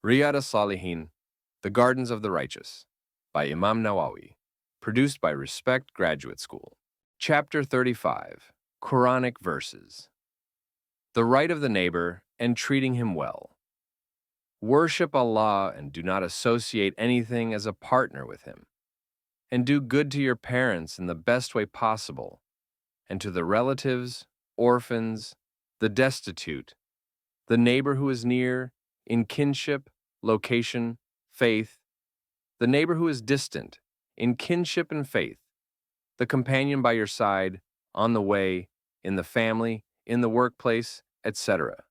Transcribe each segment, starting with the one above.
Riyad As-Salihin, The Gardens of the Righteous, by Imam Nawawi, produced by Respect Graduate School. Chapter 35, Quranic Verses. The right of the neighbor and treating him well. Worship Allah and do not associate anything as a partner with him. And do good to your parents in the best way possible, and to the relatives, orphans, the destitute, the neighbor who is near, in kinship, location, faith, the neighbor who is distant, in kinship and faith, the companion by your side, on the way, in the family, in the workplace, etc.,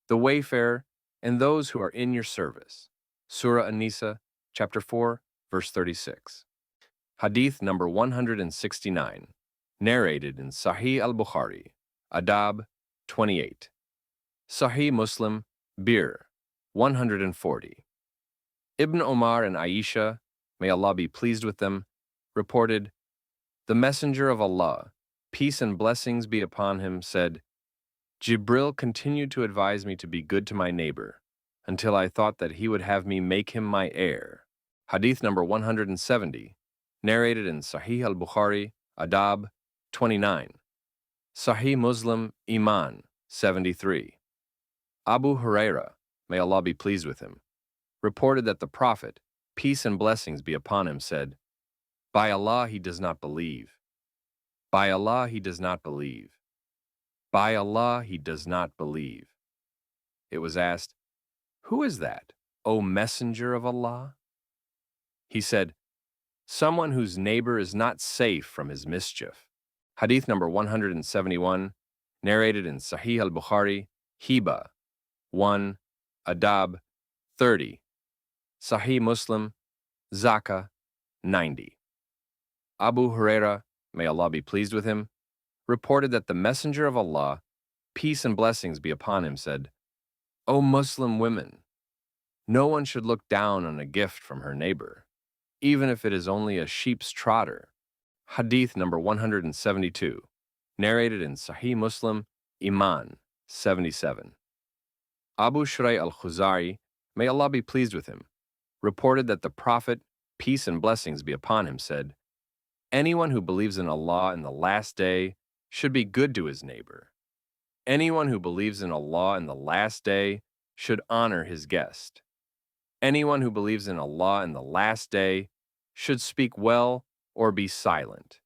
the wayfarer, and those who are in your service. Surah An-Nisa, chapter 4, verse 36. Hadith number 169, narrated in Sahih al-Bukhari, Adab 28. Sahih Muslim, Bir 140. Ibn Omar and Aisha, may Allah be pleased with them, reported, the Messenger of Allah, peace and blessings be upon him, said, Jibril continued to advise me to be good to my neighbor, until I thought that he would have me make him my heir. Hadith number 170, narrated in Sahih al-Bukhari, Adab 29. Sahih Muslim, Iman 73. Abu Huraira, may Allah be pleased with him, reported that the Prophet, peace and blessings be upon him, said, by Allah he does not believe. By Allah he does not believe. By Allah he does not believe. It was asked, who is that, O Messenger of Allah? He said, someone whose neighbor is not safe from his mischief. Hadith number 171, narrated in Sahih al-Bukhari, Hiba 1, Adab 30, Sahih Muslim, Zakah 90. Abu Huraira, may Allah be pleased with him, reported that the Messenger of Allah, peace and blessings be upon him, said, O Muslim women, no one should look down on a gift from her neighbor, even if it is only a sheep's trotter. Hadith number 172, narrated in Sahih Muslim, Iman 77. Abu Shurayh al-Khuzari, may Allah be pleased with him, reported that the Prophet, peace and blessings be upon him, said, anyone who believes in Allah in the last day should be good to his neighbor. Anyone who believes in Allah in the last day should honor his guest. Anyone who believes in Allah in the last day should speak well or be silent.